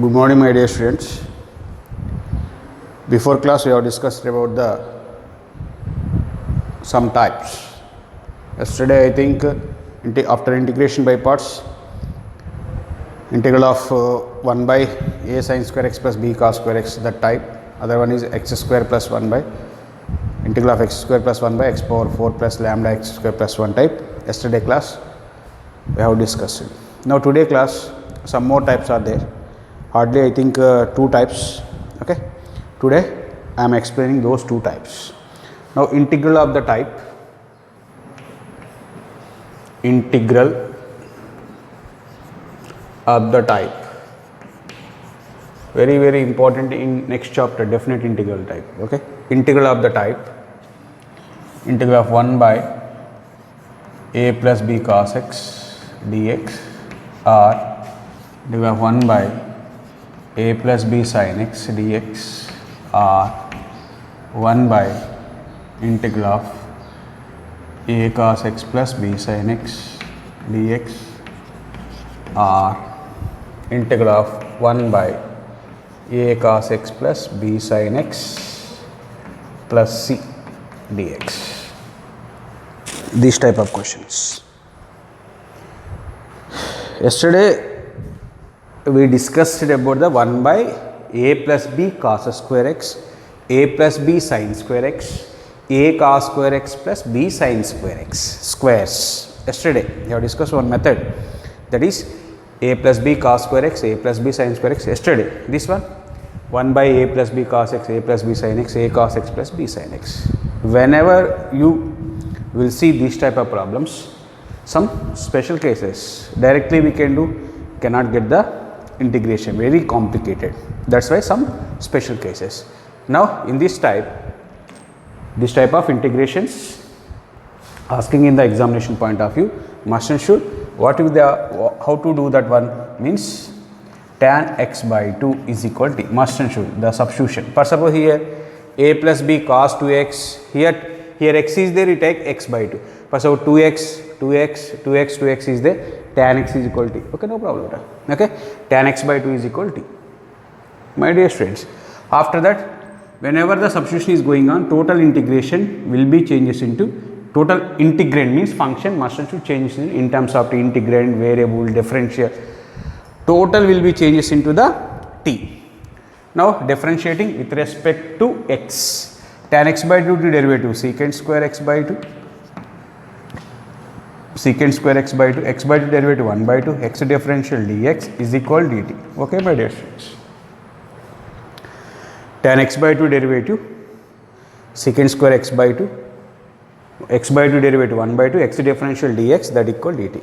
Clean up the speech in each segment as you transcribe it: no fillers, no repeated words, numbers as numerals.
Good morning, my dear students. Before class, we have discussed about the some types. Yesterday, I think after integration by parts, integral of 1 by a sin square x plus b cos square x, that type. Other one is x square plus 1 by integral of x square plus 1 by x power 4 plus lambda x square plus 1 type. Yesterday class, we have discussed it. Now today class, some more types are there. Hardly I think 2 types. Okay, today I am explaining those 2 types. Now integral of the type, very important in next chapter, definite integral type. Okay, integral of the type, integral of 1 by a plus b cos x dx or integral of 1 by a plus b sin x dx or 1 by integral of a cos x plus b sin x dx or integral of 1 by a cos x plus b sin x plus c dx. These type of questions. Yesterday we discussed about the 1 by a plus b cos square x, a plus b sin square x, a cos square x plus b sin square x squares. Yesterday we have discussed one method, that is a plus b cos square x, a plus b sin square x. Yesterday this one 1 by a plus b cos x, a plus b sin x, a cos x plus b sin x. Whenever you will see these type of problems, some special cases directly we can do, cannot get the integration, very complicated. That's why some special cases. Now in this type of integrations, asking in the examination point of view, must and should, what is the, how to do that one means tan x by 2 is equal to, must and should, the substitution. For suppose here a plus b cos 2x, here x is there, you take x by 2. For suppose 2x is there, tan x is equal to, okay, no problem at all. Okay, tan x by 2 is equal to, my dear students. After that, whenever the substitution is going on, total integration will be changes into, total integrand means function must and should changes in terms of the integrand, variable, differential, total will be changes into the t. Now differentiating with respect to x, tan x by 2 to derivative secant square x by 2, secant square x by 2, x by 2 derivative 1 by 2, x differential dx is equal dt. Okay, my dear students. Tan x by 2 derivative secant square x by 2, x by 2 derivative 1 by 2, x differential dx, that equal dt.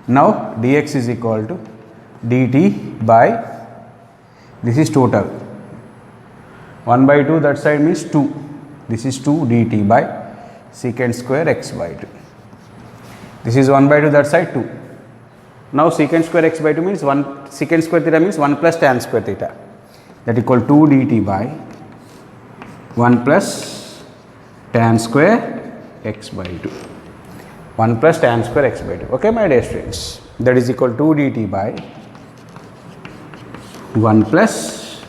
Now dx is equal to dt by, this is total 1 by 2, that side means 2, this is 2 dt by secant square x by 2. This is 1 by 2, that side 2. Now secant square x by 2 means 1, secant square theta means 1 plus tan square theta, that equal 2 dt by 1 plus tan square x by 2, 1 plus tan square x by 2. Okay, my dear students, that is equal 2 dt by 1 plus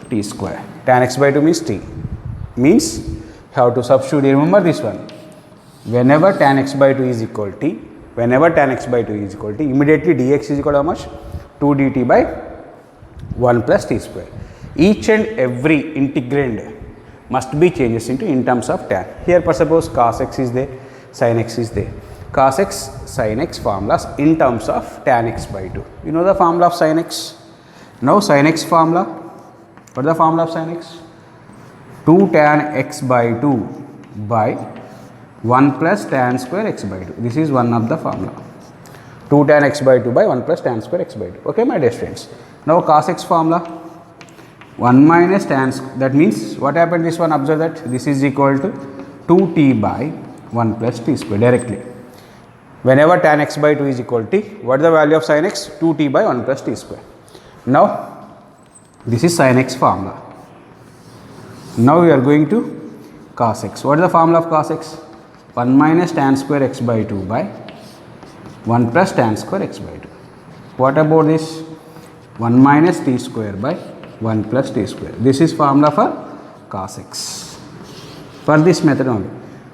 t square. Tan x by 2 means t, means have to substitute. Remember this one, whenever tan x by 2 is equal to t, whenever tan x by 2 is equal to, immediately dx is equal to how much? 2 dt by 1 plus t square. Each and every integrand must be changes into in terms of tan. Here for suppose cos x is there, sin x is there. Cos x, sin x formulas in terms of tan x by 2. You know the formula of sin x? Now sin x formula, what is the formula of sin x? 2 tan x by 2 by 1 plus tan square x by 2. This is one of the formula. 2 tan x by 2 by 1 plus tan square x by 2. Okay, my dear friends. Now cos x formula, 1 minus tan, that means what happened this one, observe that this is equal to 2t by 1 plus t square directly. Whenever tan x by 2 is equal to t, what is the value of sin x? 2t by 1 plus t square. Now this is sin x formula. Now we are going to cos x. What is the formula of cos x? 1 minus tan square x by 2 by 1 plus tan square x by 2. What about this? 1 minus t square by 1 plus t square. This is formula for cos x. For this method only.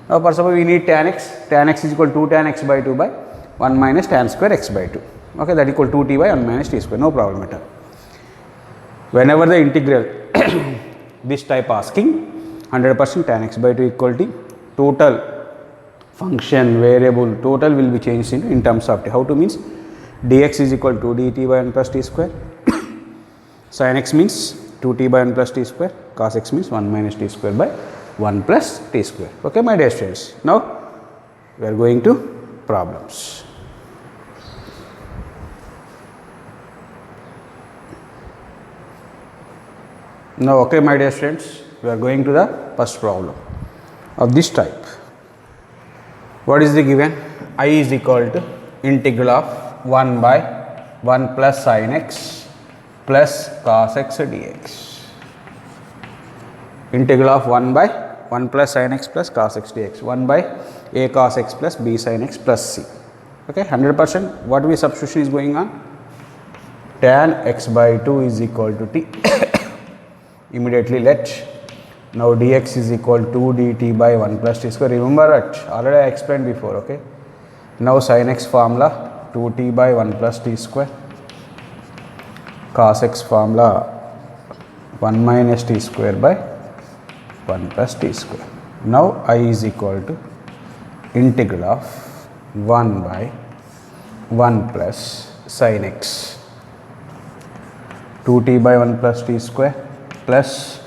Now, for suppose we need tan x is equal to 2 tan x by 2 by 1 minus tan square x by 2. Okay, that equal to 2t by 1 minus t square. No problem at all. Whenever the integral this type asking 100% tan x by 2 equal to total function variable total will be changed in terms of t. How to means dx is equal to dt by 1 plus t square, sin x means 2t by 1 plus t square, cos x means 1 minus t square by 1 plus t square. Okay, my dear students. Now we are going to problems. Now, okay, my dear students, we are going to the first problem of this type. What is the given? I is equal to integral of 1 by 1 plus sin x plus cos x dx. Integral of 1 by 1 plus sin x plus cos x dx. 1 by a cos x plus b sin x plus c. Okay, 100%. What we substitution is going on? Tan x by 2 is equal to t. Immediately let now dx is equal to dt by 1 plus t square. Remember that already I explained before. Okay, now sin x formula 2t by 1 plus t square, cos x formula 1 minus t square by 1 plus t square. Now I is equal to integral of 1 by 1 plus sin x 2t by 1 plus t square plus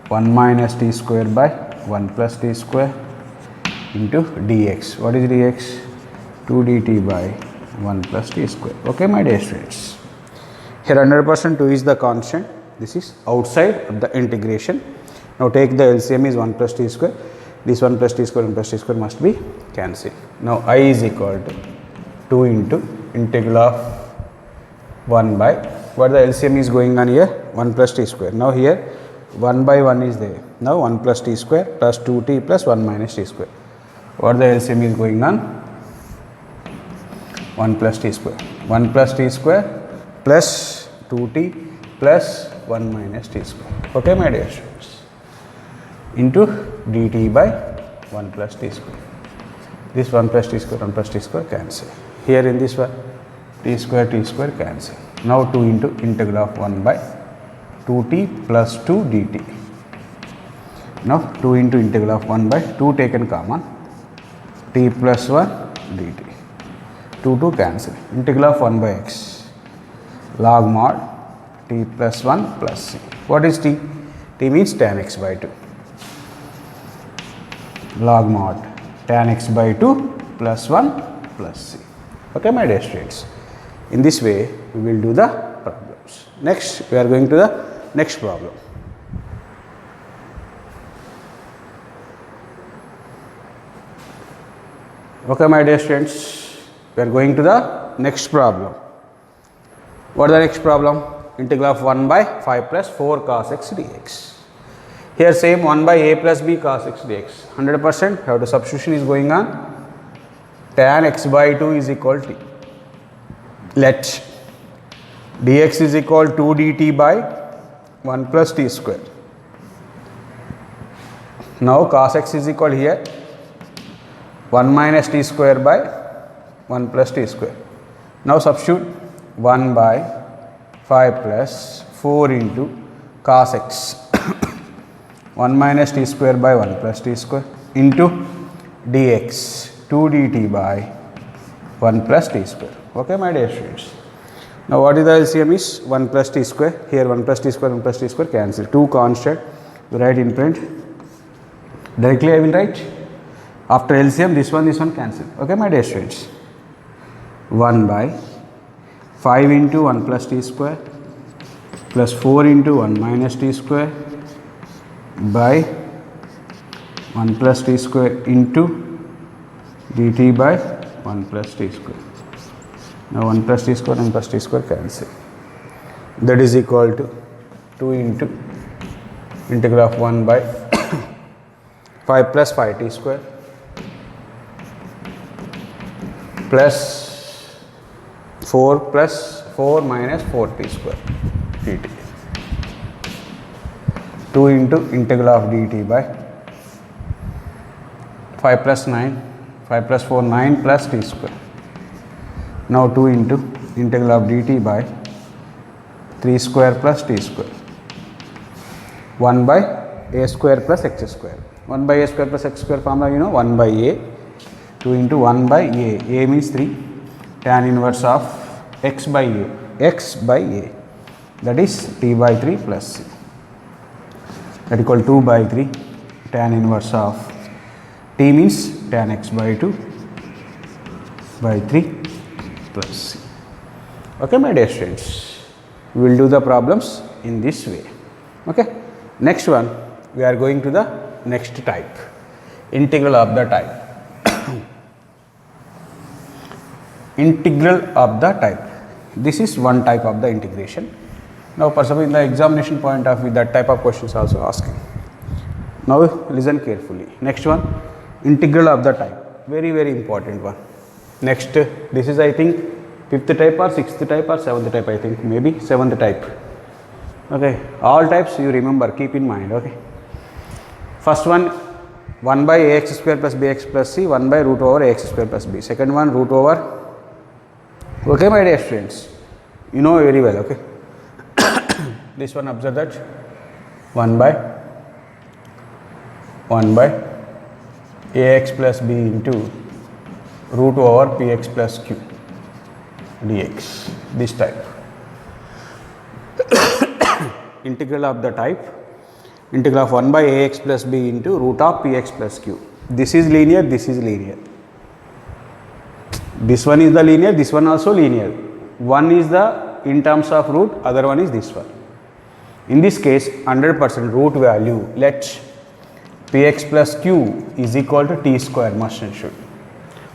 1 minus t square by 1 plus t square into dx. What is dx? 2 dt by 1 plus t square. Okay, my dear students. Here 100% 2 is the constant. This is outside of the integration. Now take the LCM is 1 plus t square. This 1 plus t square 1 plus t square must be cancelled. Now I is equal to 2 into integral of 1 by what the LCM is going on here 1 plus t square. Now here 1 by 1 is there. Now 1 plus t square plus 2t plus 1 minus t square. What the LCM is going on 1 plus t square. 1 plus t square plus 2t plus 1 minus t square. Okay, my dear students. Into dt by 1 plus t square. This 1 plus t square 1 plus t square cancel. Here in this one t square cancel. Now 2 into integral of 1 by 2t plus 2 dt. Now 2 into integral of 1 by 2 taken common t plus 1 dt. 2 cancel. Integral of 1 by x log mod t plus 1 plus c. What is t? T means tan x by 2. Log mod tan x by 2 plus 1 plus c. Okay, my dear students. In this way, we will do the problems. Next, we are going to the next problem. Okay, my dear students, we are going to the next problem. What is the next problem? Integral of 1 by 5 plus 4 cos x dx. Here same 1 by a plus b cos x dx. 100% how the substitution is going on. Tan x by 2 is equal to let dx is equal to 2 dt by 1 plus t square. Now cos x is equal here 1 minus t square by 1 plus t square. Now substitute 1 by 5 plus 4 into cos x 1 minus t square by 1 plus t square into dx 2 dt by 1 plus t square. Okay, my dear students. Now what is the LCM is 1 plus t square. Here 1 plus t square 1 plus t square cancel. 2 constant. You write in print. Directly I will write. After LCM this one cancel. Okay, my dear students. 1 by 5 into 1 plus t square plus 4 into 1 minus t square by 1 plus t square into dt by 1 plus t square. Now 1 plus t square 1 plus t square cancel. That is equal to 2 into integral of 1 by 5 plus 5t square plus 4 plus 4 minus 4t square dt. 2 into integral of dt by 5 plus 9, 5 plus 4, 9 plus t square. Now 2 into integral of dt by 3 square plus t square. 1 by a square plus x square. 1 by a square plus x square formula you know, 1 by a. 2 into 1 by a. A means 3. Tan inverse of x by a. X by a. That is t by 3 plus c. That equal 2 by 3. Tan inverse of t means tan x by 2 by 3 plus c. Okay, my dear students. We will do the problems in this way. Okay. Next one, we are going to the next type, integral of the type. Integral of the type. This is one type of the integration. Now, possibly in the examination point of view, that type of questions also asking. Now, listen carefully. Next one, integral of the type. Very, very important one. Next, this is I think 5th type or 6th type or 7th type, I think, maybe 7th type. Okay, all types you remember, keep in mind. Okay, first one 1 by ax square plus bx plus c, 1 by root over ax square plus b. Second one root over. Okay, my dear students, you know very well. Okay, this one observe that 1 by ax plus b into root over px plus q dx. This type. Integral of the type, integral of 1 by ax plus b into root of px plus q. This is linear, this is linear. This one is the linear, this one also linear. One is the in terms of root, other one is this one. In this case, 100% root value, let px plus q is equal to t square must and should.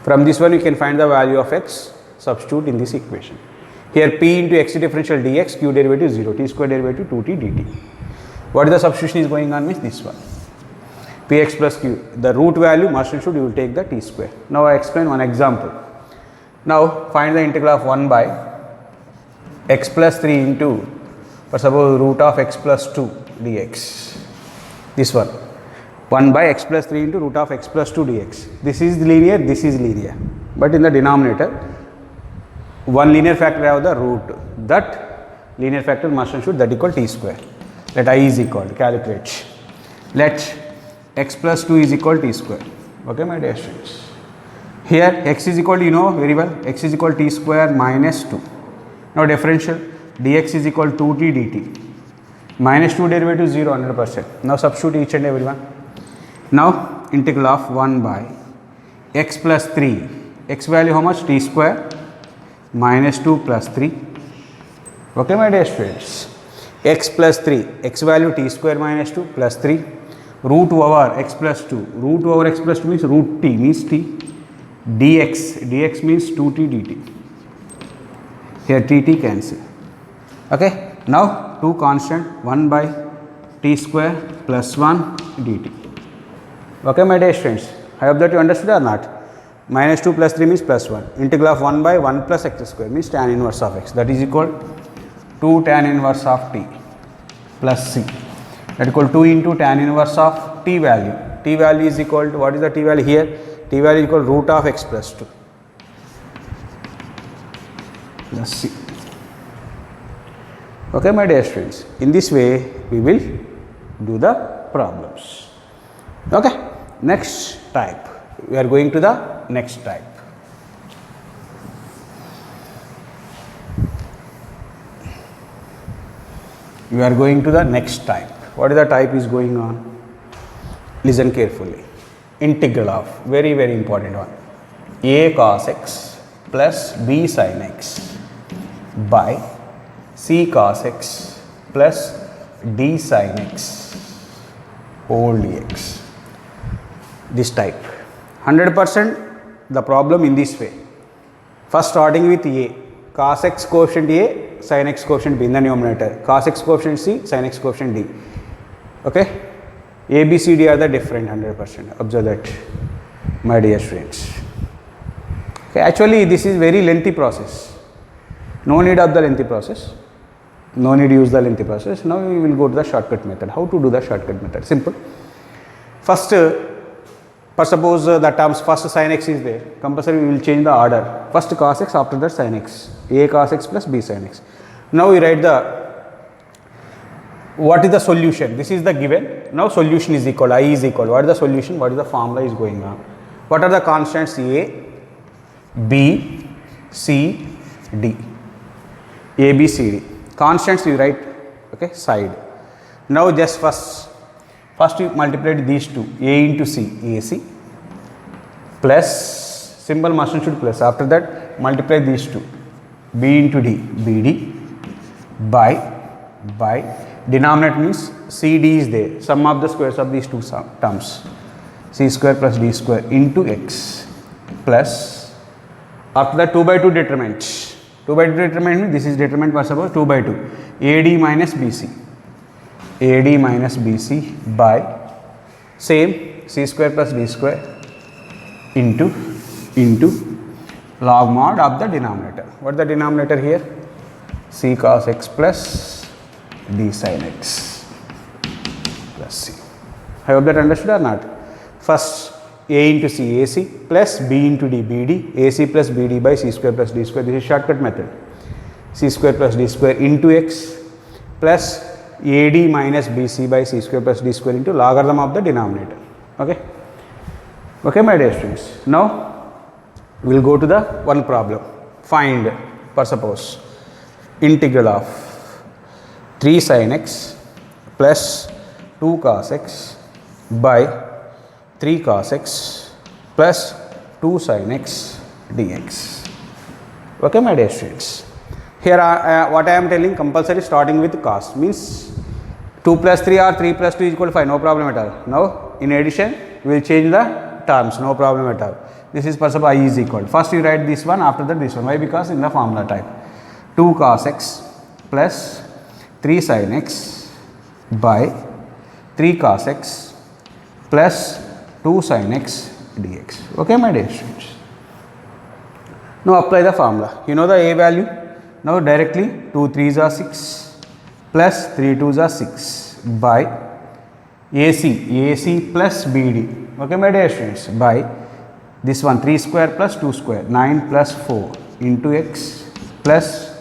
From this one you can find the value of x, substitute in this equation. Here p into x differential dx, q derivative 0, t square derivative 2t dt. What is the substitution is going on means this one. Px plus q, the root value must and should, you will take the t square. Now I explain one example. Now find the integral of 1 by x plus 3 into, for suppose root of x plus 2 dx. This one. 1 by x plus 3 into root of x plus 2 dx. This is linear, this is linear. But in the denominator, one linear factor have the root. That linear factor must and should, that equal t square. Let I is equal to calculate. Let x plus 2 is equal t square. Okay, my dear students. Here x is equal to, you know very well, x is equal to t square minus 2. Now differential dx is equal to 2t dt. Minus 2 derivative 0, 100%. Now substitute each and every one. Now integral of 1 by x plus 3. X value how much? T square minus 2 plus 3. Okay, my dear students. X plus 3. X value t square minus 2 plus 3. Root over x plus 2. Root over x plus 2 means root t means t. Dx. Dx means 2t dt. Here tt cancel. Okay. Now 2 constant 1 by t square plus 1 dt. Okay, my dear students. I hope that you understood or not. Minus 2 plus 3 means plus 1. Integral of 1 by 1 plus x square means tan inverse of x. That is equal 2 tan inverse of t plus c. That equal 2 into tan inverse of t value. T value is equal to, what is the t value here? T value is equal to root of x plus 2 plus c. Okay, my dear students. In this way, we will do the problems. Okay. Next type. We are going to the next type. We are going to the next type. What is the type is going on? Listen carefully. Integral of, very, very important one. A cos x plus b sin x by c cos x plus d sin x whole dx. This type. 100% the problem in this way. First starting with a, cos x coefficient a, sin x coefficient b in the numerator, cos x coefficient c, sin x coefficient d. Okay, a, b, c, d are the different 100%. Observe that, my dear students. Okay, actually this is very lengthy process. No need of the lengthy process. No need to use the lengthy process. Now we will go to the shortcut method. How to do the shortcut method? Simple. First, suppose the terms first sin x is there. Compulsory we will change the order. First cos x, after that sin x. A cos x plus b sin x. Now we write the what is the solution? This is the given. Now solution is equal. I is equal. What is the solution? What is the formula is going on? What are the constants? A, B, C, D. A, B, C, D. Constants you write, okay, side. Now just first you multiply these two, A into C, AC, plus, symbol must and should plus. After that multiply these two, B into D, BD, by, denominator means CD is there, sum of the squares of these two terms, C square plus D square into X, plus, after that 2 by 2 determinant. 2 by 2 determinant means this is determinant for suppose 2 by 2 AD minus BC by same C square plus D square into log mod of the denominator. What is the denominator here? C cos x plus D sin x plus C. I hope that understood or not? First A into C, AC plus B into D, BD, AC plus BD by C square plus D square. This is shortcut method. C square plus D square into X plus AD minus BC by C square plus D square into logarithm of the denominator. Okay. Okay, my dear students. Now we will go to the one problem. Find, for suppose, integral of 3 sin x plus 2 cos x by 3 cos x plus 2 sin x dx. Okay, my dear students. Here what I am telling, compulsory starting with cos means 2 plus 3 or 3 plus 2 is equal to 5, no problem at all. Now in addition we will change the terms, no problem at all. This is for suppose I is equal. First you write this one, after that this one. Why? Because in the formula type 2 cos x plus 3 sin x by 3 cos x plus 2 sin x dx. Okay, my dear students. Now apply the formula. You know the A value. Now directly 2 3s are 6 plus 3 2s are 6 by AC plus BD. Okay, my dear students, by this one 3 square plus 2 square 9 plus 4 into x plus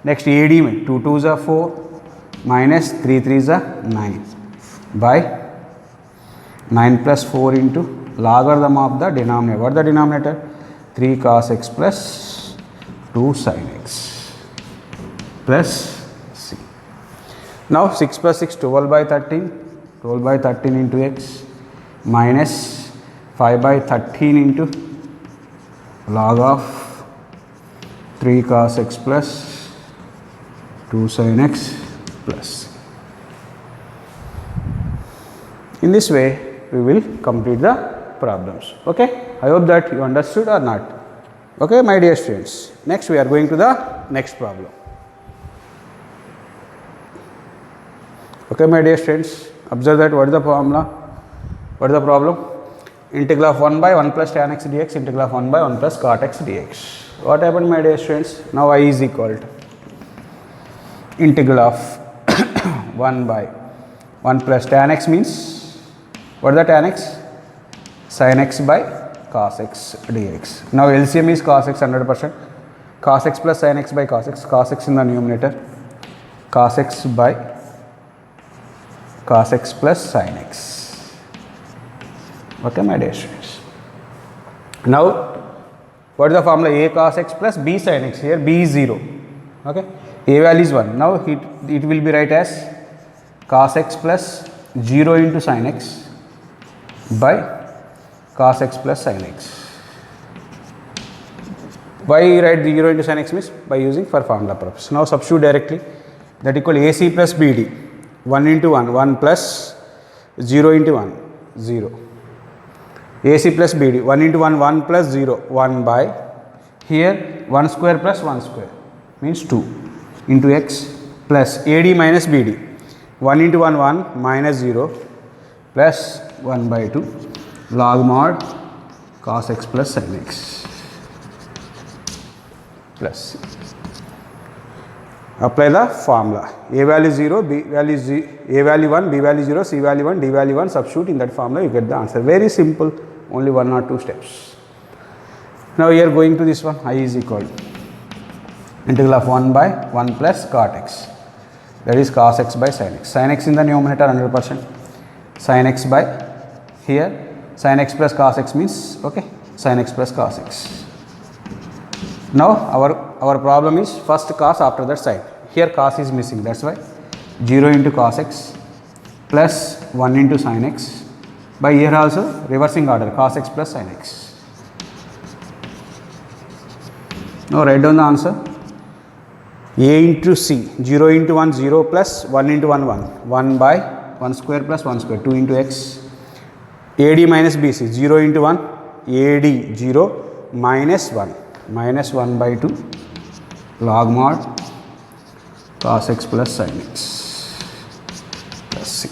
next AD 2 2s are 4 minus 3 3s are 9 by 9 plus 4 into logarithm of the denominator. What is the denominator? 3 cos x plus 2 sin x plus c. Now 6 plus 6 12 by 13 into x minus 5 by 13 into log of 3 cos x plus 2 sin x plus c. In this way we will complete the problems. Okay, I hope that you understood or not. Okay, my dear students, next we are going to the next problem. Okay, my dear students, observe that what is the formula, what is the problem? Integral of 1 by 1 plus tan x dx, integral of 1 by 1 plus cot x dx. What happened, my dear students? Now I is equal to integral of 1 by 1 plus tan x means what is the tan x? Sin x by cos x dx. Now LCM is cos x 100%. Cos x plus sin x by cos x in the numerator, cos x by cos x plus sin x. Okay, my dear students. Now what is the formula? A cos x plus b sin x. Here b is 0. Okay, a value is 1. Now it will be write as cos x plus 0 into sin x by cos x plus sin x. Why write 0 into sin x means? By using for formula purpose. Now substitute directly, that equal AC plus BD, 1 into 1, 1 plus 0 into 1, 0. AC plus BD, 1 into 1, 1 plus 0, 1 by, here 1 square plus 1 square means 2 into x plus AD minus BD, 1 into 1, 1 minus 0 plus 1 by 2 log mod cos x plus sin x plus c. Apply the formula. A value 0, B value 0, A value 1, B value 0, C value 1, D value 1. Substitute in that formula, you get the answer. Very simple. Only 1 or 2 steps. Now we are going to this one. I is equal to integral of 1 by 1 plus cot x. That is cos x by sin x. Sin x in the numerator 100%. Sin x by here. Sin x plus cos x means okay. Sin x plus cos x. Now our problem is first cos, after that sin. Here cos is missing, that's why 0 into cos x plus 1 into sin x. By here also reversing order, cos x plus sin x. Now write down the answer. A into c, 0 into 1 0 plus 1 into 1 1, 1 by 1 square plus 1 square, 2 into x. AD minus BC, 0 into 1, AD 0 minus 1, minus 1 by 2 log mod cos x plus sin x plus c.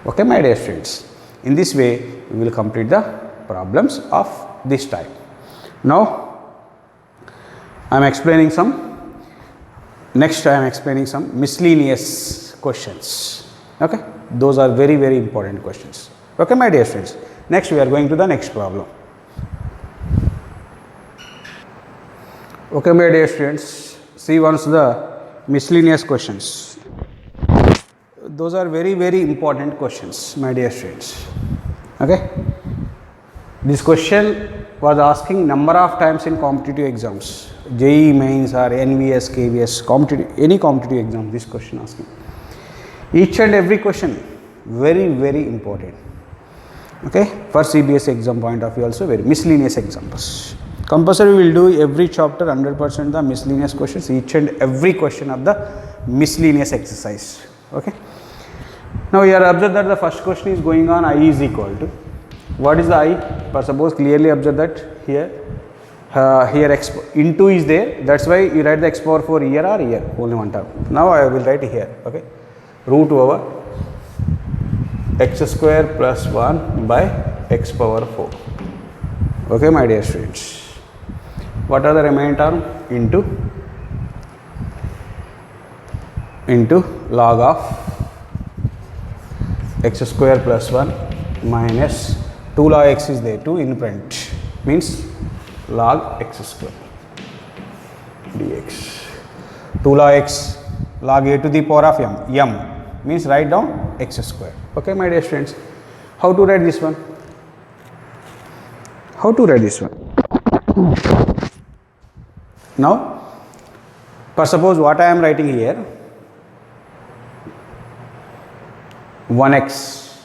Okay, my dear students. In this way, we will complete the problems of this type. Now, I am explaining some miscellaneous questions. Okay, those are very, very important questions. Okay, my dear students. Next, we are going to the next problem. Okay, my dear students, see once the miscellaneous questions. Those are very, very important questions, my dear students. Okay, this question was asking number of times in competitive exams, JEE mains or NVS, KVS, any competitive exam. This question asking. Each and every question very, very important. Okay, for CBSE exam point of view also very miscellaneous examples. Compulsory we will do every chapter 100% the miscellaneous questions, each and every question of the miscellaneous exercise. Okay. Now you are observe that the first question is going on I is equal to, what is the I? For suppose clearly observe that here x into is there, that's why you write the x power 4 here or here, only one term. Now I will write here, okay, root over x square plus 1 by x power 4. Okay, my dear students. What are the remaining term? Into log of x square plus 1 minus 2 log x is there, 2 in front, means log x square dx. 2 log x, log a to the power of m means write down x square. Okay, my dear students. How to write this one? Now, for suppose what I am writing here, 1x,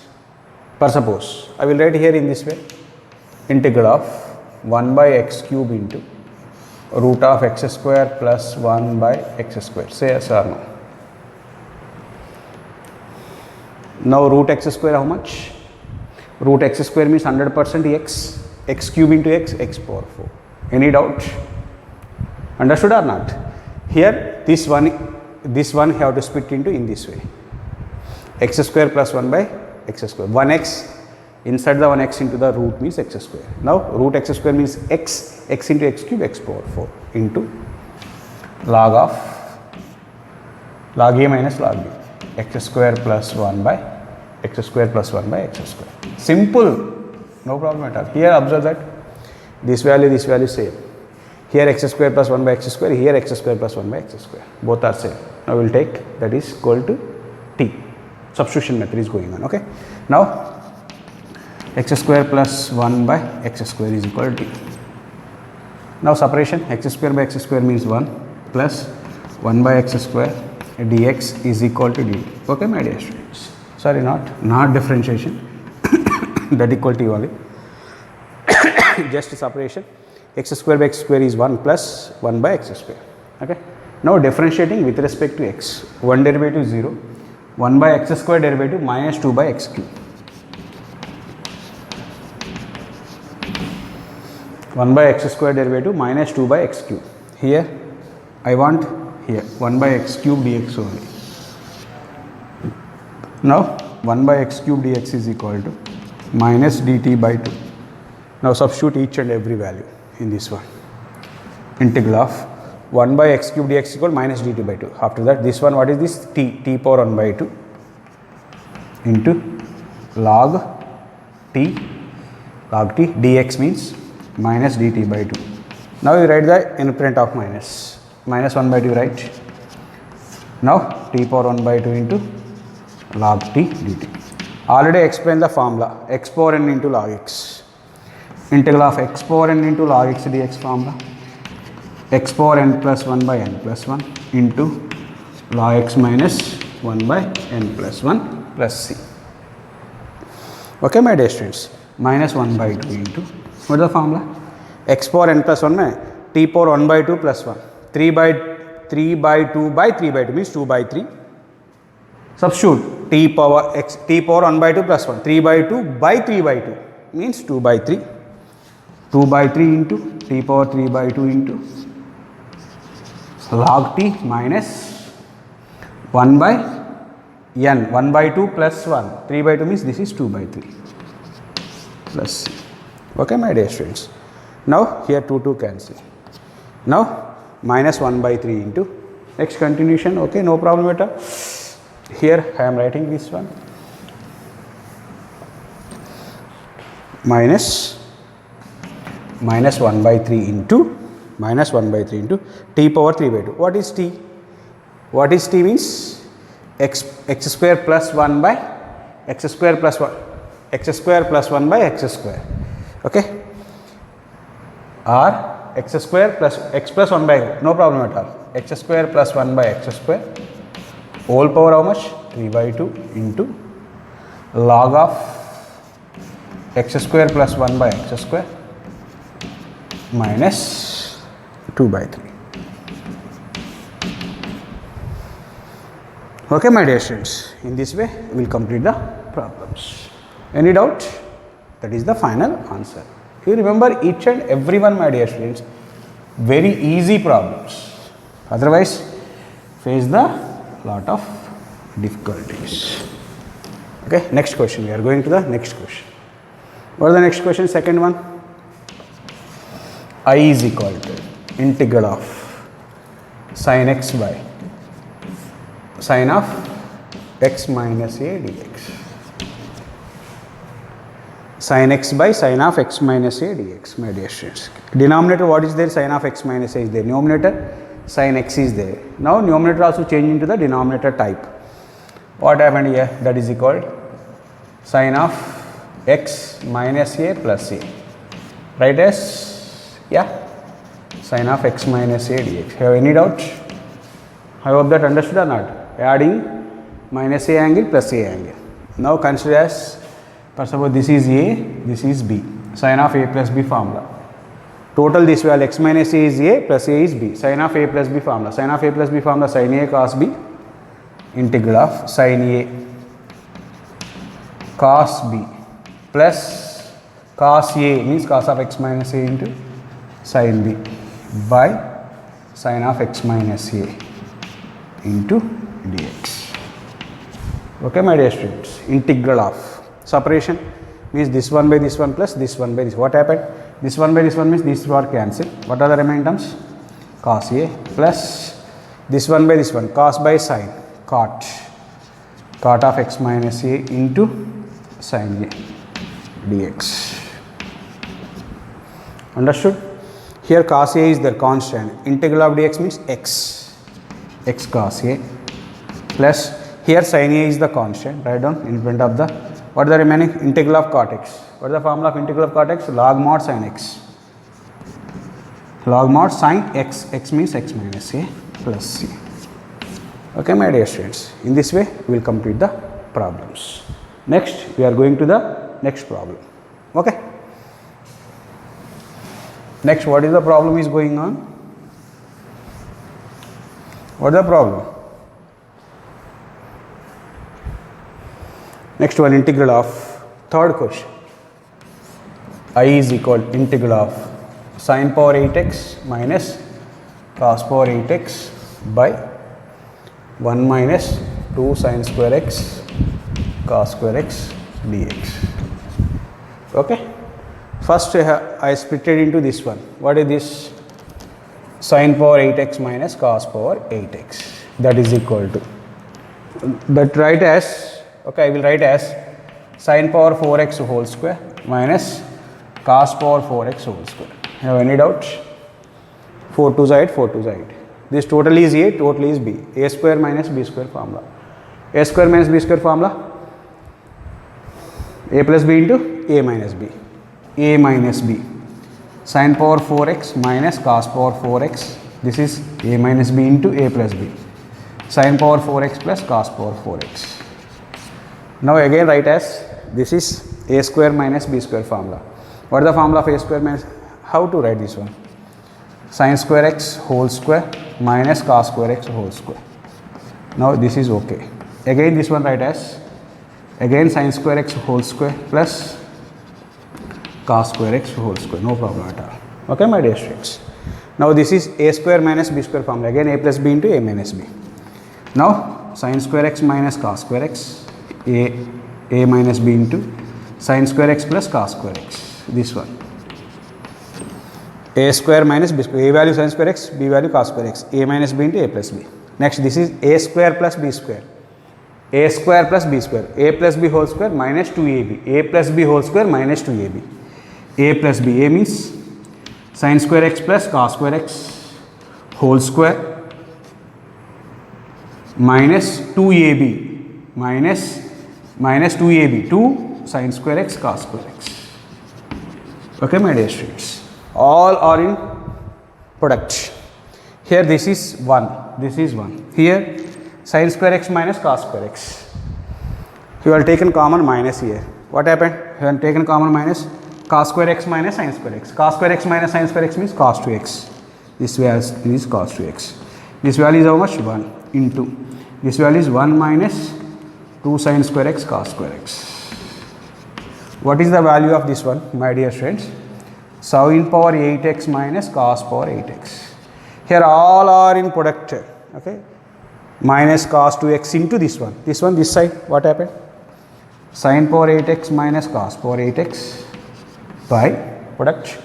for suppose I will write here in this way, integral of 1 by x cube into root of x square plus 1 by x square. Say yes or no. Now root x square how much? Root x square means 100% x cube into x power 4. Any doubt? Understood or not? Here this one have to split into in this way. X square plus 1 by x square. 1x inside the 1x into the root means x square. Now root x square means x into x cube x power 4 into log a minus log b. X square plus 1 by x square plus 1 by x square. Simple, no problem at all. Here observe that this value same. Here x square plus 1 by x square, here x square plus 1 by x square. Both are same. Now we will take that is equal to t. Substitution method is going on. Okay. Now x square plus 1 by x square is equal to t. Now separation, x square by x square means 1 plus 1 by x square dx is equal to dt. Okay, my dear students. Sorry, not differentiation. That equal to only. Just separation. X square by x square is 1 plus 1 by x square. Okay. Now differentiating with respect to x. 1 derivative 0. 1 by x square derivative minus 2 by x cube. 1 by x square derivative minus 2 by x cube. Here I want here 1 by x cube dx only. Now 1 by x cube dx is equal to minus dt by 2. Now substitute each and every value in this one. Integral of 1 by x cube dx equal minus dt by 2. After that, this one, what is this? T power 1 by 2 into log t dx means minus dt by 2. Now you write the imprint of minus 1 by 2, right? Now t power 1 by 2 into log t dt. Already explained the formula, x power n into log x. Integral of x power n into log x dx formula, x power n plus 1 by n plus 1 into log x minus 1 by n plus 1 plus c. Okay, my dear students, minus 1 by 2 into, what is the formula? X power n plus 1 में t power 1 by 2 plus 1, 3 by 2 by 3 by 2 means 2 by 3. Substitute t power 1 by 2 plus 1, 3 by 2 by 3 by 2 means 2 by 3. 2 by 3 into t power 3 by 2 into log t minus 1 by n, 1 by 2 plus 1, 3 by 2 means this is 2 by 3 plus c. Okay, my dear students. Now here 2 cancel. Now minus 1 by 3 into, next continuation, okay, no problem at all. Here I am writing this one, minus 1 by 3 into t power 3 by 2. What is t? What is t means x square plus 1 by x square plus 1, x square plus 1 by x square, okay, or x square plus x plus 1 by, no problem at all, x square plus 1 by x square whole power how much? 3 by 2 into log of x square plus 1 by x square minus 2 by 3. Okay, my dear students, in this way we will complete the problems. Any doubt? That is the final answer. You remember each and every one, my dear students, very easy problems. Otherwise, face the lot of difficulties. Okay, next question. We are going to the next question. What is the next question? Second one. I is equal to integral of sin x by sin of x minus a dx. Sin x by sin of x minus a dx, my dear students. Denominator, what is there? Sin of x minus a is there. Numerator, sin x is there. Now numerator also change into the denominator type. What happened here? That is equal sin of x minus a plus a. Right as, yeah, sin of x minus a dx. Have any doubt? I hope that understood or not? Adding minus a angle plus a angle. Now consider as, first of all, this is a, this is b. Sin of a plus b formula. Total this way, x minus a is a plus a is b. Sin of a plus b formula. Sin of a plus b formula, sin a cos b, integral of sin a cos b plus cos a means cos of x minus a into sin b by sin of x minus a into dx. Okay, my dear students, integral of separation means this one by this one plus this one by this. What happened? This one by this one means these two are cancelled. What are the remaining terms? Cos a plus this one by this one, cos by sin, cot of x minus a into sin a dx. Understood? Here cos a is the constant. Integral of dx means x cos a plus here sin a is the constant. Write down in front of the, what is the remaining? Integral of cot x. What is the formula of integral of cot x? Log mod sin x. Log mod sin x. X means x minus a plus c. Okay, my dear students. In this way, we will complete the problems. Next, we are going to the next problem. Okay. Next, what is the problem is going on? What is the problem? Next one, integral of, third question. I is equal to integral of sin power 8x minus cos power 8x by 1 minus 2 sin square x cos square x dx. Okay. First I split it into this one. What is this? sine power 8x minus cos power 8x, that is equal to, that write as, okay, I will write as sine power 4x whole square minus cos power 4x whole square. Have any doubts? 4 to side, 4 to side. This total is A, total is B. A square minus B square formula. A square minus B square formula. A plus B into A minus B. A minus B. Sine power 4x minus cos power 4x. This is A minus B into A plus B. Sine power 4x plus cos power 4x. Now again write as, this is A square minus B square formula. What is the formula of A square minus? How to write this one? Sine square x whole square minus cos square x whole square. Now this is okay. Again this one write as, again sine square x whole square plus cos square x whole square. No problem at all. Okay, my dear students. Now this is A square minus B square formula. Again A plus B into A minus B. Now sine square x minus cos square x. A minus B into sine square x plus cos square x. This one. A square minus B square. A value sine square x, B value cos square x. A minus B into A plus B. Next this is A square plus B square. A square plus B square. A plus B whole square minus 2AB. A plus B whole square minus 2AB. A plus B. A means sine square x plus cos square x whole square minus 2AB minus 2AB, 2 sine square x cos square x. Okay, my dear students. All are in product. Here this is 1, this is 1. Here sine square x minus cos square x. You have taken common minus here. What happened? You have taken common minus cos square x minus sine square x. Cos square x minus sine square x means cos 2x. This value is cos 2x. This value is how much? 1 into. This value is 1 minus 2 sine square x cos square x. What is the value of this one, my dear friends? Sine power 8x minus cos power 8x. Here all are in product. Okay. Minus cos 2x into this one. This one, this side, what happened? Sine power 8x minus cos power 8x by product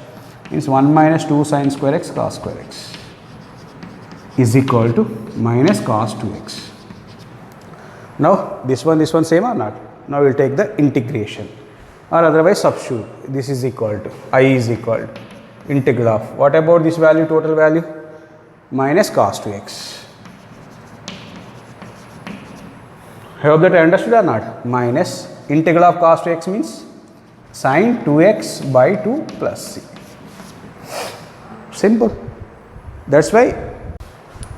is 1 minus 2 sine square x cos square x is equal to minus cos 2x. Now this one same or not? Now we will take the integration or otherwise substitute. This is equal to, I is equal to integral of, what about this value, total value? Minus cos 2x. I hope that I understood or not? Minus integral of cos 2x means sin 2x by 2 plus c. Simple. That's why.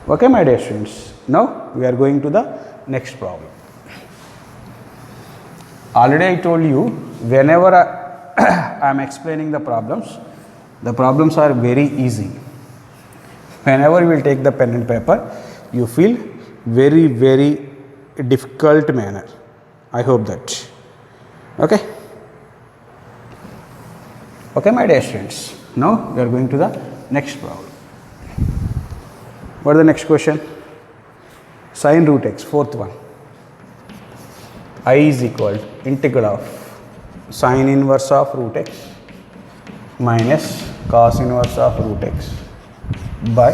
Okay, my dear students. Now we are going to the next problem. Already I told you, whenever I am explaining the problems are very easy. Whenever you will take the pen and paper, you feel very, very difficult manner. I hope that. Okay. Okay, my dear students. Now we are going to the next problem. What is the next question? Sin root x, fourth one. I is equal to integral of sin inverse of root x minus cos inverse of root x by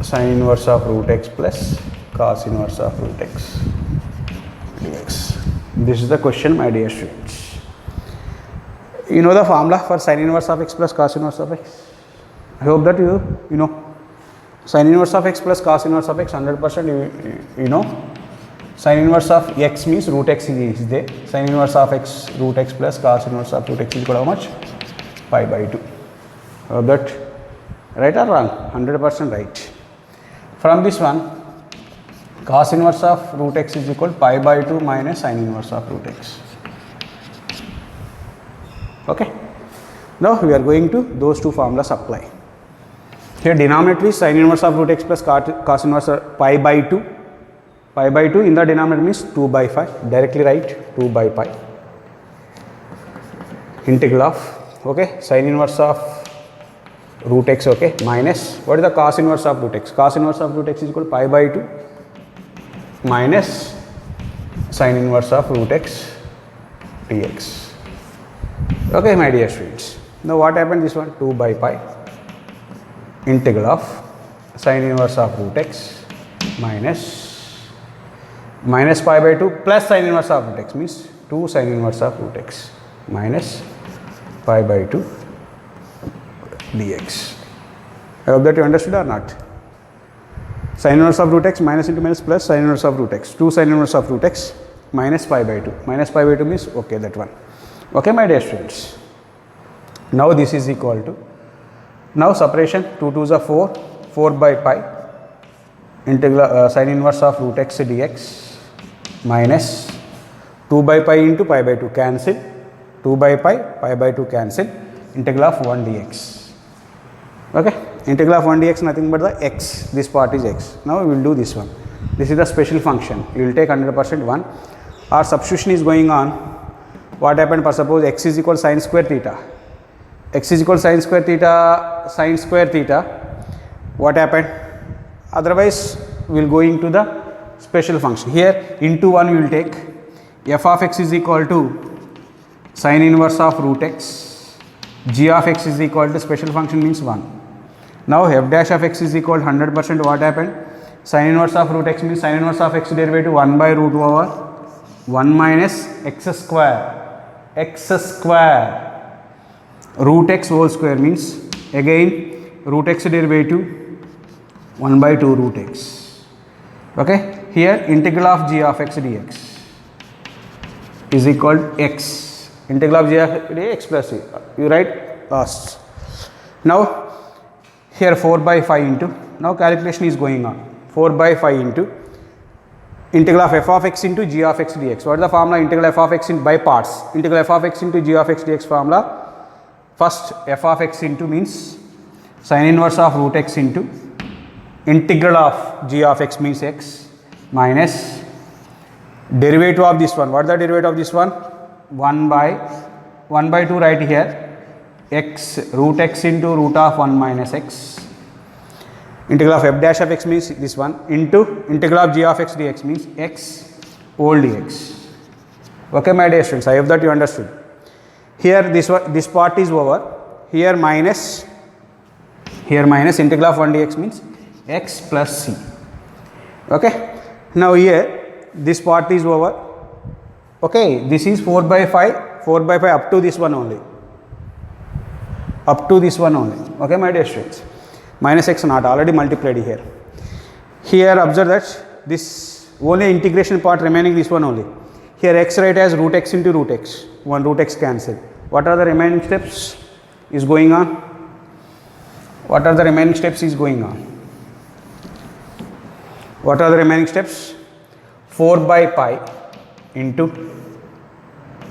sin inverse of root x plus cos inverse of root x dx. This is the question, my dear students. You know the formula for sin inverse of x plus cos inverse of x? I hope that you know. Sin inverse of x plus cos inverse of x 100% you know. Sin inverse of x means root x is there. Sin inverse of x root x plus cos inverse of root x is equal to how much? Pi by 2. Hope that right or wrong? 100% right. From this one, cos inverse of root x is equal to pi by 2 minus sin inverse of root x. Okay. Now we are going to those two formulas apply. Here denominator is sin inverse of root x plus cos inverse of pi by 2. Pi by 2 in the denominator means 2 by 5. Directly write 2 by pi. Integral of, okay, sin inverse of root x, okay, minus, what is the cos inverse of root x? Cos inverse of root x is equal to pi by 2 minus sin inverse of root x dx. Okay, my dear students. Now what happened this one? 2 by pi integral of sin inverse of root x minus pi by 2 plus sin inverse of root x means 2 sin inverse of root x minus pi by 2 dx. I hope that you understood or not. Sin inverse of root x minus into minus plus sin inverse of root x, 2 sin inverse of root x minus pi by 2. Minus pi by 2 means okay, that one. Okay, my dear students. Now this is equal to, now separation 2 2s are 4, 4 by pi integral sin inverse of root x dx minus 2 by pi into pi by 2 cancel, 2 by pi by 2 cancel, integral of 1 dx. Okay, integral of 1 dx nothing but the x, this part is x. Now we will do this one. This is the special function. You will take 100% 1. Our substitution is going on. What happened? For suppose x is equal sin square theta. X is equal sin square theta, sin square theta. What happened? Otherwise, we will go into the special function. Here, into 1 we will take f of x is equal to sin inverse of root x. G of x is equal to special function means 1. Now, f dash of x is equal to 100%. What happened? Sin inverse of root x means sin inverse of x derivative 1 by root over 1 minus x square. X square. Root x whole square means again root x derivative 1 by 2 root x. Okay, here integral of g of x dx is equal to x. Integral of g of dx plus c. You write last. Now here 4 by 5 into, now calculation is going on. 4 by 5 into integral of f of x into g of x dx. What is the formula? Integral f of x in by parts. Integral f of x into g of x dx formula. First f of x into means sin inverse of root x into integral of g of x means x minus derivative of this one. What is the derivative of this one? 1 by 2 right here. X root x into root of 1 minus x. Integral of f dash of x means this one into integral of g of x dx means x whole dx. Okay, my dear students, I hope that you understood. Here this part is over. Here minus integral of 1 dx means x plus c. Okay. Now here this part is over. Okay, this is 4 by 5 up to this one only. Up to this one only. Okay, my dear students. Minus x not already multiplied here. Here observe that this only integration part remaining this one only. Here x write as root x into root x. 1 root x cancel. What are the remaining steps is going on? What are the remaining steps is going on? What are the remaining steps? 4 by pi into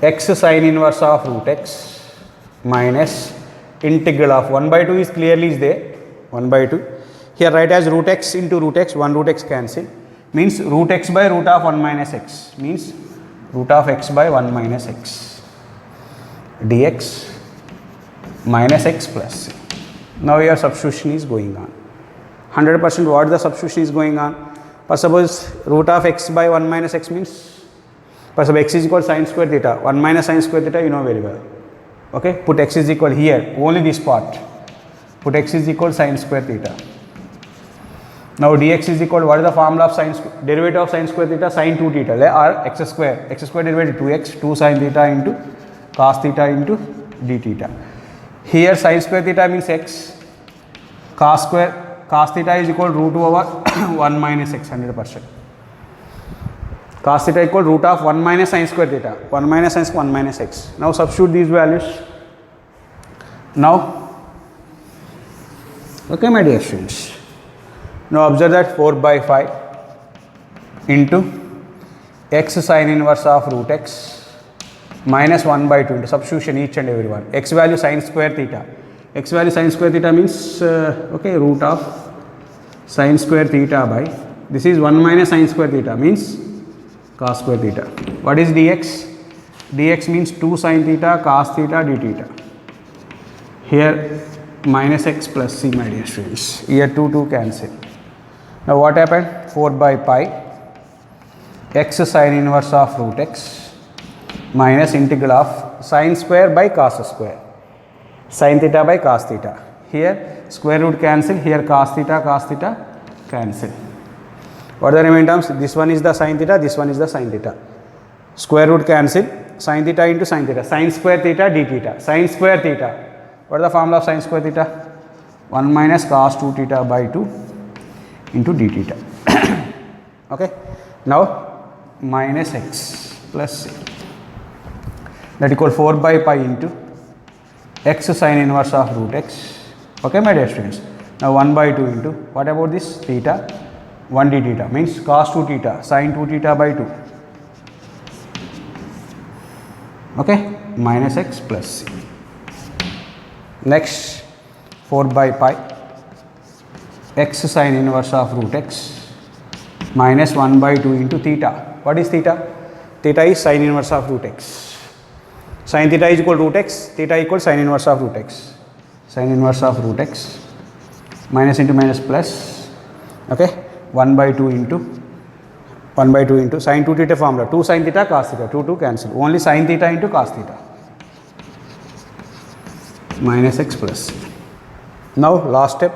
x sin inverse of root x minus integral of 1 by 2 is clearly is there. 1 by 2. Here write as root x into root x, 1 root x cancel. Means root x by root of 1 minus x. Means root of x by 1 minus x. Dx minus x plus c. Now your substitution is going on. 100% what the substitution is going on? For suppose root of x by 1 minus x means, for suppose x is equal to sin square theta. 1 minus sin square theta you know very well. Okay, put x is equal here, only this part. Put x is equal to sin square theta. Now dx is equal to, what is the formula of derivative of sin square theta? Sin 2 theta or x square. X square derivative 2x, 2 sin theta into cos theta into d theta. Here sin square theta means x. Cos theta is equal to root over 1 minus x 100%. Cos theta equal root of 1 minus sin square theta. 1 minus sin square 1 minus x. Now substitute these values. Now, okay, my dear students. Now observe that 4 by 5 into x sin inverse of root x minus 1 by 2 into substitution each and every one. X value sin square theta. X value sin square theta means okay, root of sin square theta by, this is 1 minus sin square theta means cos square theta. What is dx? Dx means 2 sin theta cos theta d theta. Here minus x plus c, my dear students. Here 2 cancel. Now what happened? 4 by pi x sin inverse of root x minus integral of sin square by cos square. Sin theta by cos theta. here square root cancel, here cos theta cancel. What are the remaining terms? This one is the sin theta, this one is the sin theta. Square root cancel, sin theta into sin theta, sin square theta d theta, sin square theta. What is the formula of sin square theta? 1 minus cos 2 theta by 2 into d theta. Okay. Now minus x plus c, that equal 4 by pi into x sin inverse of root x. Okay, my dear students. Now 1 by 2 into, what about this theta? 1 d theta means cos 2 theta sin 2 theta by 2. Okay, minus x plus c. Next 4 by pi x sin inverse of root x minus 1 by 2 into theta. What is theta? Theta is sin inverse of root x. Sin theta is equal to root x, theta equal sin inverse of root x. Sin inverse of root x, minus into minus plus. Okay, 1 by 2 into sin 2 theta formula, 2 sin theta cos theta, 2 cancel, only sin theta into cos theta, minus x plus c. Now last step,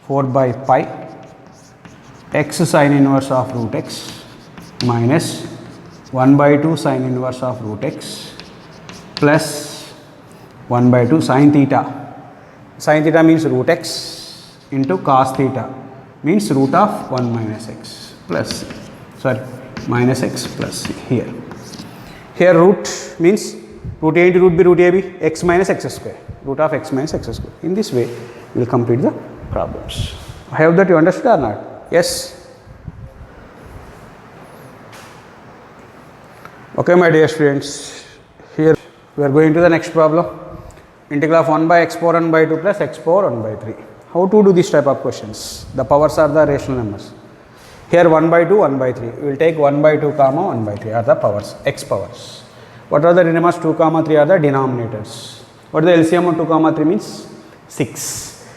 4 by pi x sin inverse of root x minus 1 by 2 sin inverse of root x plus 1 by 2 sin theta. Sin theta means root x into cos theta means root of 1 minus x plus c. Sorry, minus x plus c here. Here root means root a into root b, root ab, x minus x square, root of x minus x square. In this way, we will complete the problems. I hope that you understood or not? Yes? Okay, my dear students, here we are going to the next problem. Integral of 1 by x power 1 by 2 plus x power 1 by 3. How to do this type of questions? The powers are the rational numbers. Here 1 by 2, 1 by 3. We will take 1 by 2 comma 1 by 3 are the powers, x powers. What are the numbers? 2 comma 3 are the denominators. What is the LCM of 2 comma 3 means? 6.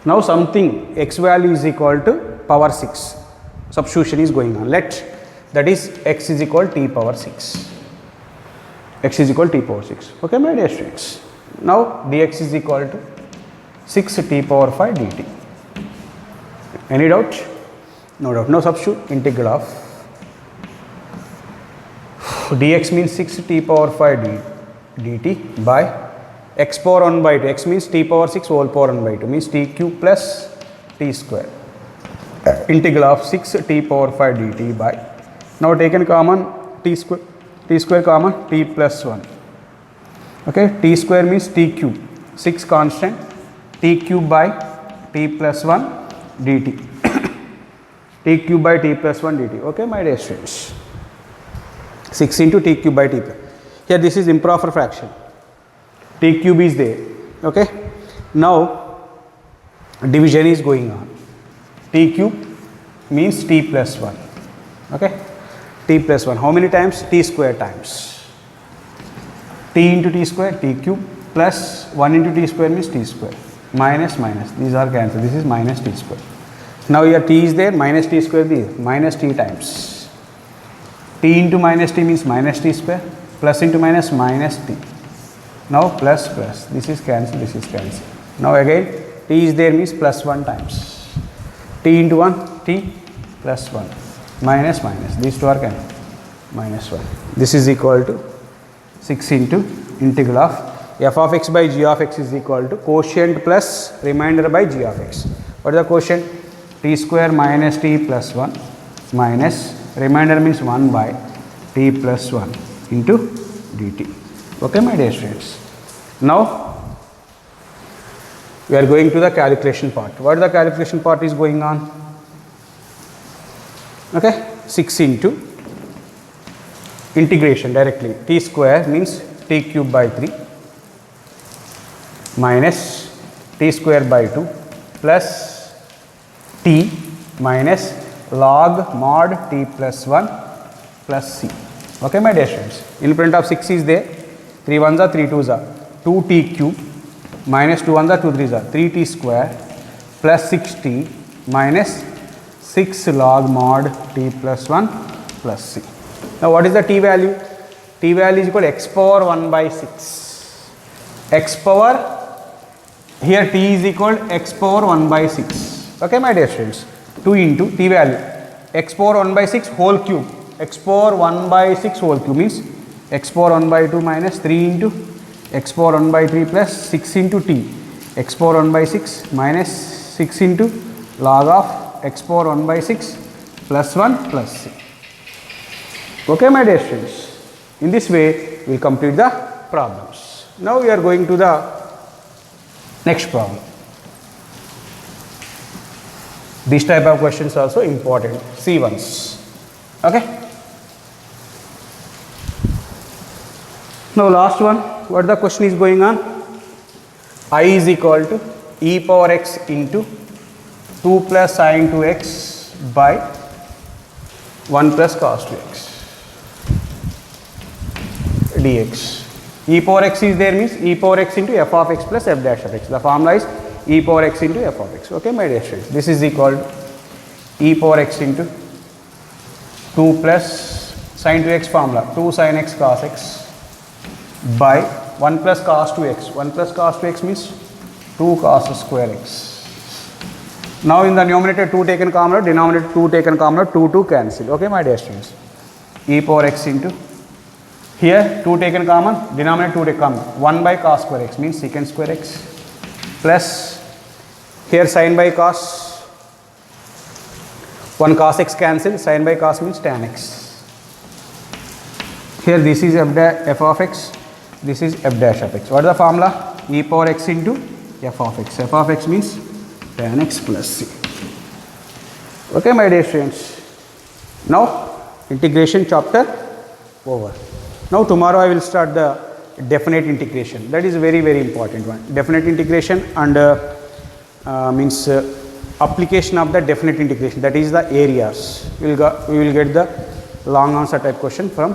Now something x value is equal to power 6. Substitution is going on. Let that is x is equal to t power 6. X is equal to t power 6. Okay, my dear students. Now dx is equal to 6 t power 5 dt. Any doubt? No doubt. Now substitute integral of dx means 6 t power 5 dt by x power 1 by 2. X means t power 6 whole power 1 by 2 means t cube plus t square. Integral of 6 t power 5 dt by, now taken common t square common t plus 1. Okay, t square means t cube, 6 constant, t cube by t plus 1 dt. T cube by t plus 1 dt. Okay, my dear students. 6 into t cube by t plus. Here this is improper fraction. T cube is there. Okay. Now division is going on. T cube means t plus 1. Okay. T plus 1. How many times? T square times. T into t square, t cube plus 1 into t square means t square. Minus minus. These are cancelled. This is minus t square. Now here t is there, minus t square there, minus t times. T into minus t means minus t square, plus into minus minus t. Now plus plus, this is cancelled, this is cancelled. Now again t is there means plus 1 times. T into 1, t plus 1, minus minus, these two are cancelled, minus 1. This is equal to 6 into integral of f of x by g of x is equal to quotient plus remainder by g of x. What is the quotient? T square minus t plus 1 minus remainder means 1 by t plus 1 into dt. Okay, my dear students. Now we are going to the calculation part. What the calculation part is going on? Okay, 6 into integration directly. T square means t cube by 3 minus t square by 2 plus t minus log mod t plus 1 plus c. Okay, my dear students. In front of 6 is there. 3 1s are 3 2s are 2t cube minus 2 1s are 2 3s are 3t square plus 6t minus 6 log mod t plus 1 plus c. Now what is the t value? T value is equal to x power 1 by 6. X power here t is equal to x power 1 by 6. Okay, my dear students. 2 into t value x power 1 by 6 whole cube. X power 1 by 6 whole cube means x power 1 by 2 minus 3 into x power 1 by 3 plus 6 into t. X power 1 by 6 minus 6 into log of x power 1 by 6 plus 1 plus c. Okay, my dear students. In this way, we will complete the problems. Now we are going to the next problem. This type of questions also important. C ones. Okay. Now last one. What the question is going on? I is equal to e power x into 2 plus sin 2x by 1 plus cos 2x dx. E power x is there means e power x into f of x plus f dash of x. The formula is e power x into f of x. Okay, my dear students. This is equal to e power x into 2 plus sin 2x formula 2 sin x cos x by 1 plus cos 2x. 1 plus cos 2x means 2 cos square x. Now in the numerator 2 taken common out, denominator 2 taken common out, 2 cancel. Okay, my dear students. E power x into here 2 taken common, denominator 2 taken common, 1 by cos square x means secant square x plus here sin by cos, 1 cos x cancel, sin by cos means tan x. Here this is f of x, this is f dash of x. What is the formula? E power x into f of x. F of x means tan x plus c. Okay, my dear students. Now integration chapter over. Now tomorrow I will start the definite integration. That is very important one. Definite integration and means application of the definite integration. That is the areas. We will get the long answer type question from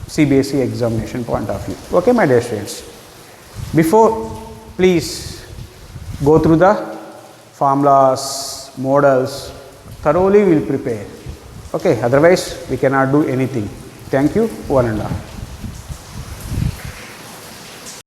CBSE examination point of view. Okay, my dear students. Before, please go through the formulas, models. Thoroughly we will prepare. Okay, otherwise we cannot do anything. Thank you, one and all.